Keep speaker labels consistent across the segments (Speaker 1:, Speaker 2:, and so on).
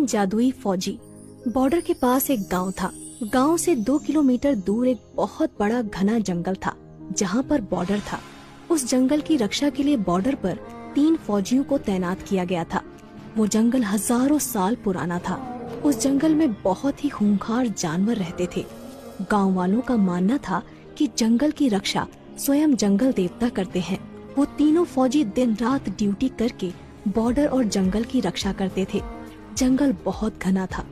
Speaker 1: जादुई फौजी। बॉर्डर के पास एक गांव था। गांव से 2 किलोमीटर दूर एक बहुत बड़ा घना जंगल था जहां पर बॉर्डर था। उस जंगल की रक्षा के लिए बॉर्डर पर 3 फौजियों को तैनात किया गया था। वो जंगल हजारों साल पुराना था। उस जंगल में बहुत ही खूंखार जानवर रहते थे। गांव वालों का मानना था कि जंगल की रक्षा स्वयं जंगल देवता करते हैं। वो तीनों फौजी दिन रात ड्यूटी करके बॉर्डर और जंगल की रक्षा करते थे। जंगल बहुत घना था,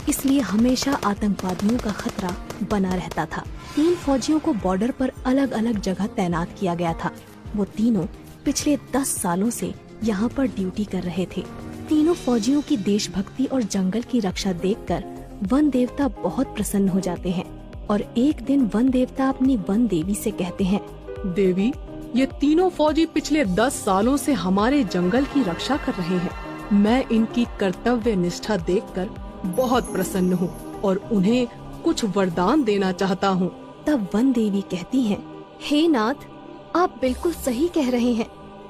Speaker 1: इसलिए हमेशा आतंकवादियों का खतरा बना रहता था। 3 फौजियों को बॉर्डर पर अलग अलग जगह तैनात किया गया था। वो तीनों पिछले 10 सालों से यहाँ पर ड्यूटी कर रहे थे। तीनों फौजियों की देशभक्ति और जंगल की रक्षा देखकर वन देवता बहुत प्रसन्न हो जाते हैं और एक दिन वन देवता अपनी वन देवी से कहते हैं,
Speaker 2: देवी, ये तीनों फौजी पिछले 10 सालों से हमारे जंगल की रक्षा कर रहे हैं। मैं इनकी कर्तव्य निष्ठा देखकर बहुत प्रसन्न हूँ और उन्हें कुछ वरदान देना चाहता हूँ।
Speaker 1: तब वन देवी कहती हैं, हे नाथ, आप बिल्कुल सही कह रहे हैं।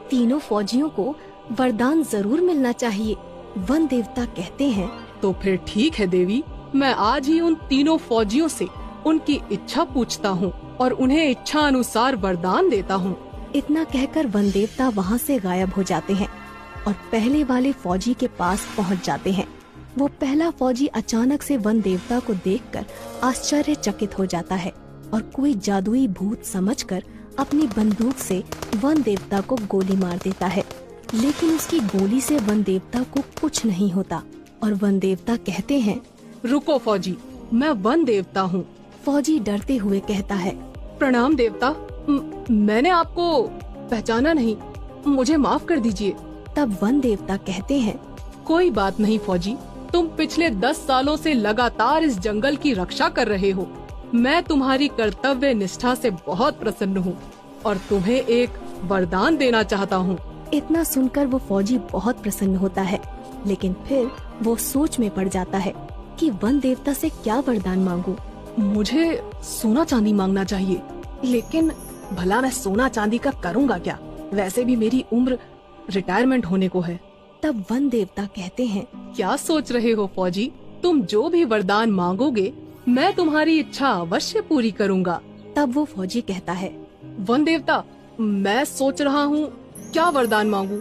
Speaker 1: तीनों फौजियों को वरदान जरूर मिलना चाहिए। वन देवता कहते हैं,
Speaker 2: तो फिर ठीक है देवी, मैं आज ही उन तीनों फौजियों से उनकी इच्छा पूछता हूँ और उन्हें इच्छा अनुसार वरदान देता हूँ।
Speaker 1: इतना कहकर वन देवता वहाँ से गायब हो जाते हैं और पहले वाले फौजी के पास पहुँच जाते हैं। वो पहला फौजी अचानक से वन देवता को देखकर आश्चर्यचकित हो जाता है और कोई जादुई भूत समझकर अपनी बंदूक से वन देवता को गोली मार देता है। लेकिन उसकी गोली से वन देवता को कुछ नहीं होता और वन देवता कहते हैं,
Speaker 2: रुको फौजी, मैं वन देवता हूँ।
Speaker 1: फौजी डरते हुए कहता है,
Speaker 2: प्रणाम देवता, मैंने आपको पहचाना नहीं, मुझे माफ कर दीजिए।
Speaker 1: तब वन देवता कहते हैं,
Speaker 2: कोई बात नहीं फौजी, तुम पिछले 10 सालों से लगातार इस जंगल की रक्षा कर रहे हो। मैं तुम्हारी कर्तव्य निष्ठा से बहुत प्रसन्न हूँ और तुम्हें एक वरदान देना चाहता हूँ।
Speaker 1: इतना सुनकर वो फौजी बहुत प्रसन्न होता है, लेकिन फिर वो सोच में पड़ जाता है कि वन देवता से क्या वरदान मांगूं।
Speaker 2: मुझे सोना चांदी मांगना चाहिए, लेकिन भला मैं सोना चांदी का करूँगा क्या? वैसे भी मेरी उम्र रिटायरमेंट होने को है।
Speaker 1: तब वन देवता कहते हैं,
Speaker 2: क्या सोच रहे हो फौजी? तुम जो भी वरदान मांगोगे मैं तुम्हारी इच्छा अवश्य पूरी करूँगा।
Speaker 1: तब वो फौजी कहता है,
Speaker 2: वन देवता, मैं सोच रहा हूँ क्या वरदान मांगू।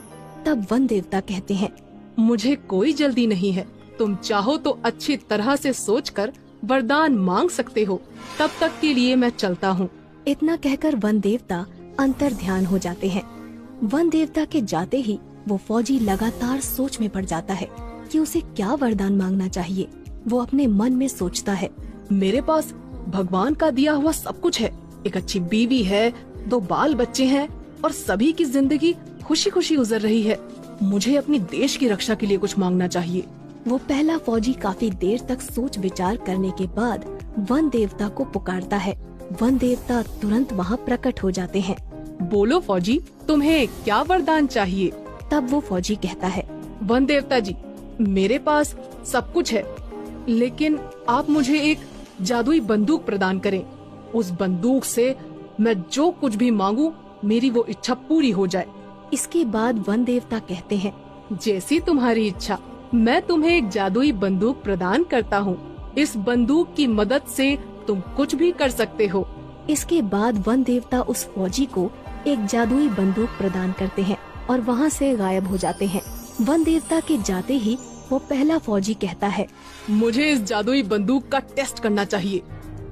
Speaker 1: तब वन देवता कहते हैं,
Speaker 2: मुझे कोई जल्दी नहीं है, तुम चाहो तो अच्छी तरह से सोचकर वरदान मांग सकते हो। तब तक के लिए मैं चलता हूँ।
Speaker 1: इतना कहकर वन देवता अंतर ध्यान हो जाते हैं। वन देवता के जाते ही वो फौजी लगातार सोच में पड़ जाता है कि उसे क्या वरदान मांगना चाहिए। वो अपने मन में सोचता है,
Speaker 2: मेरे पास भगवान का दिया हुआ सब कुछ है। एक अच्छी बीवी है, 2 बाल बच्चे हैं और सभी की जिंदगी खुशी खुशी गुजर रही है। मुझे अपनी देश की रक्षा के लिए कुछ मांगना चाहिए।
Speaker 1: वो पहला फौजी काफी देर तक सोच विचार करने के बाद वन देवता को पुकारता है। वन देवता तुरंत वहाँ प्रकट हो जाते हैं।
Speaker 2: बोलो फौजी, तुम्हें क्या वरदान चाहिए?
Speaker 1: तब वो फौजी कहता है,
Speaker 2: वन देवता जी, मेरे पास सब कुछ है, लेकिन आप मुझे एक जादुई बंदूक प्रदान करें। उस बंदूक से मैं जो कुछ भी मांगू मेरी वो इच्छा पूरी हो जाए।
Speaker 1: इसके बाद वन देवता कहते हैं,
Speaker 2: जैसी तुम्हारी इच्छा, मैं तुम्हें एक जादुई बंदूक प्रदान करता हूँ। इस बंदूक की मदद से तुम कुछ भी कर सकते हो।
Speaker 1: इसके बाद वन देवता उस फौजी को एक जादुई बंदूक प्रदान करते हैं और वहाँ से गायब हो जाते हैं। वन देवता के जाते ही वो पहला फौजी कहता है,
Speaker 2: मुझे इस जादुई बंदूक का टेस्ट करना चाहिए।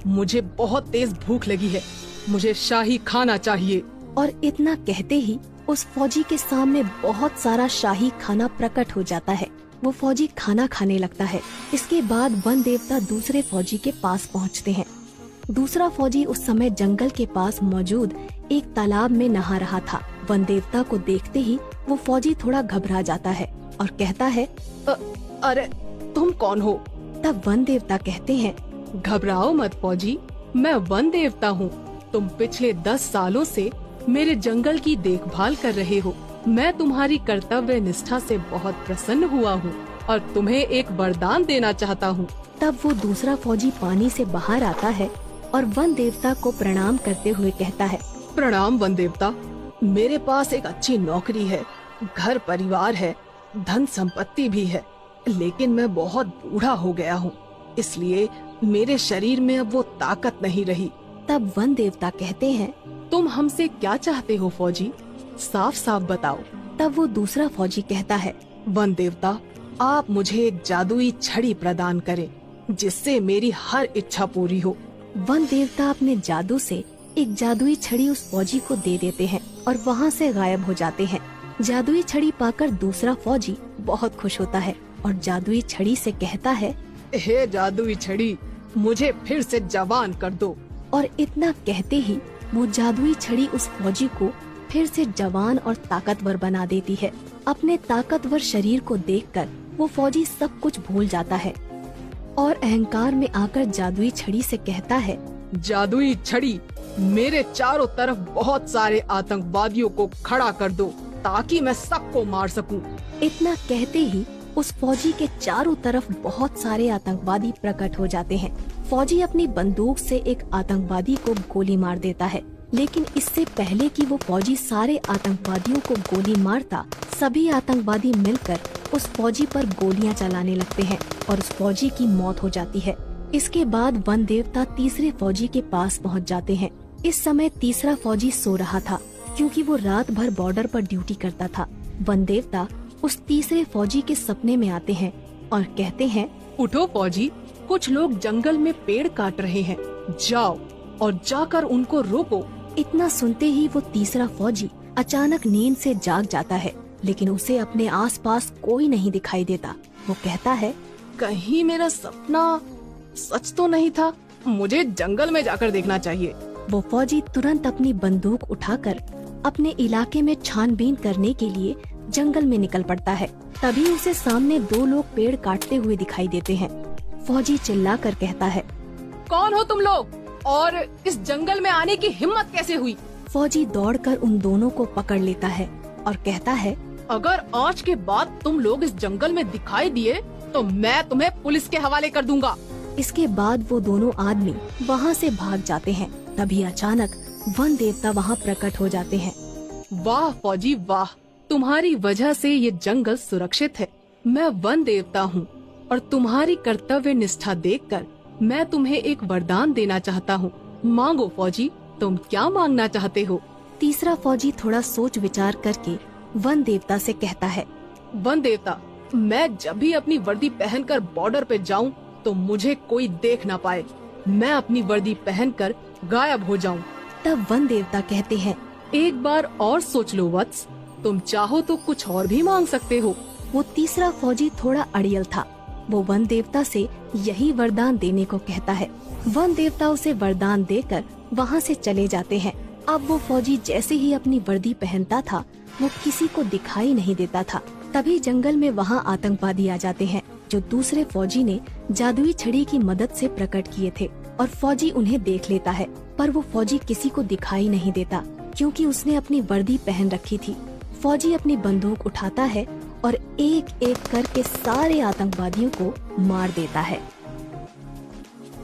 Speaker 2: मुझे बहुत तेज भूख लगी है, मुझे शाही खाना चाहिए।
Speaker 1: और इतना कहते ही उस फौजी के सामने बहुत सारा शाही खाना प्रकट हो जाता है। वो फौजी खाना खाने लगता है। इसके बाद वन देवता दूसरे फौजी के पास पहुंचते हैं। दूसरा फौजी उस समय जंगल के पास मौजूद एक तालाब में नहा रहा था। वन देवता को देखते ही वो फौजी थोड़ा घबरा जाता है और कहता है,
Speaker 2: अरे तुम कौन हो?
Speaker 1: तब वन देवता कहते हैं,
Speaker 2: घबराओ मत फौजी, मैं वन देवता हूँ। तुम पिछले 10 सालों से मेरे जंगल की देखभाल कर रहे हो। मैं तुम्हारी कर्तव्य निष्ठा से बहुत प्रसन्न हुआ हूँ और तुम्हें एक वरदान देना चाहता हूँ।
Speaker 1: तब वो दूसरा फौजी पानी से बाहर आता है और वन देवता को प्रणाम करते हुए कहता है,
Speaker 2: प्रणाम वन देवता, मेरे पास एक अच्छी नौकरी है, घर परिवार है, धन संपत्ति भी है। लेकिन मैं बहुत बूढ़ा हो गया हूँ, इसलिए मेरे शरीर में अब वो ताकत नहीं रही।
Speaker 1: तब वन देवता कहते हैं,
Speaker 2: तुम हमसे क्या चाहते हो फौजी? साफ साफ बताओ।
Speaker 1: तब वो दूसरा फौजी कहता है,
Speaker 2: वन देवता, आप मुझे एक जादुई छड़ी प्रदान करें जिससे मेरी हर इच्छा पूरी हो।
Speaker 1: वन देवता अपने जादू से एक जादुई छड़ी उस फौजी को दे देते हैं और वहाँ से गायब हो जाते हैं। जादुई छड़ी पाकर दूसरा फौजी बहुत खुश होता है और जादुई छड़ी से कहता है,
Speaker 2: हे जादुई छड़ी, मुझे फिर से जवान कर दो।
Speaker 1: और इतना कहते ही वो जादुई छड़ी उस फौजी को फिर से जवान और ताकतवर बना देती है। अपने ताकतवर शरीर को देखकर वो फौजी सब कुछ भूल जाता है और अहंकार में आकर जादुई छड़ी से कहता है,
Speaker 2: जादुई छड़ी, मेरे चारों तरफ बहुत सारे आतंकवादियों को खड़ा कर दो ताकि मैं सबको मार सकूं।
Speaker 1: इतना कहते ही उस फौजी के चारों तरफ बहुत सारे आतंकवादी प्रकट हो जाते हैं। फौजी अपनी बंदूक से एक आतंकवादी को गोली मार देता है, लेकिन इससे पहले कि वो फौजी सारे आतंकवादियों को गोली मारता, सभी आतंकवादी मिलकर उस फौजी पर गोलियां चलाने लगते हैं और उस फौजी की मौत हो जाती है। इसके बाद वन देवता तीसरे फौजी के पास पहुंच जाते हैं। इस समय तीसरा फौजी सो रहा था क्योंकि वो रात भर बॉर्डर पर ड्यूटी करता था। वन देवता उस तीसरे फौजी के सपने में आते हैं और कहते हैं,
Speaker 2: उठो फौजी, कुछ लोग जंगल में पेड़ काट रहे हैं, जाओ और जाकर उनको रोको।
Speaker 1: इतना सुनते ही वो तीसरा फौजी अचानक नींद से जाग जाता है, लेकिन उसे अपने आसपास कोई नहीं दिखाई देता। वो कहता है,
Speaker 2: कहीं मेरा सपना सच तो नहीं था, मुझे जंगल में जाकर देखना चाहिए।
Speaker 1: वो फौजी तुरंत अपनी बंदूक उठाकर अपने इलाके में छानबीन करने के लिए जंगल में निकल पड़ता है। तभी उसे सामने दो लोग पेड़ काटते हुए दिखाई देते हैं। फौजी चिल्लाकर कहता है,
Speaker 2: कौन हो तुम लोग और इस जंगल में आने की हिम्मत कैसे हुई?
Speaker 1: फौजी दौड़कर उन दोनों को पकड़ लेता है और कहता है,
Speaker 2: अगर आज के बाद तुम लोग इस जंगल में दिखाई दिए तो मैं तुम्हें पुलिस के हवाले कर दूंगा।
Speaker 1: इसके बाद वो दोनों आदमी वहाँ से भाग जाते हैं। तभी अचानक वन देवता वहाँ प्रकट हो जाते हैं।
Speaker 2: वाह फौजी वाह, तुम्हारी वजह से ये जंगल सुरक्षित है। मैं वन देवता हूँ और तुम्हारी कर्तव्य निष्ठा देखकर मैं तुम्हें एक वरदान देना चाहता हूँ। मांगो फौजी, तुम क्या मांगना चाहते हो?
Speaker 1: तीसरा फौजी थोड़ा सोच विचार करके वन देवता से कहता है,
Speaker 2: वन देवता, मैं जब भी अपनी वर्दी पहनकर बॉर्डर पे जाऊं तो मुझे कोई देख ना पाए। मैं अपनी वर्दी पहनकर गायब हो जाऊं।
Speaker 1: तब वन देवता कहते हैं,
Speaker 2: एक बार और सोच लो वत्स, तुम चाहो तो कुछ और भी मांग सकते हो।
Speaker 1: वो तीसरा फौजी थोड़ा अड़ियल था। वो वन देवता से यही वरदान देने को कहता है। वन देवता उसे वरदान देकर वहाँ से चले जाते हैं। अब वो फौजी जैसे ही अपनी वर्दी पहनता था, वो किसी को दिखाई नहीं देता था। तभी जंगल में वहाँ आतंकवादी आ जाते हैं, जो दूसरे फौजी ने जादुई छड़ी की मदद से प्रकट किए थे, और फौजी उन्हें देख लेता है। पर वो फौजी किसी को दिखाई नहीं देता क्योंकि उसने अपनी वर्दी पहन रखी थी। फौजी अपनी बंदूक उठाता है और एक एक करके सारे आतंकवादियों को मार देता है।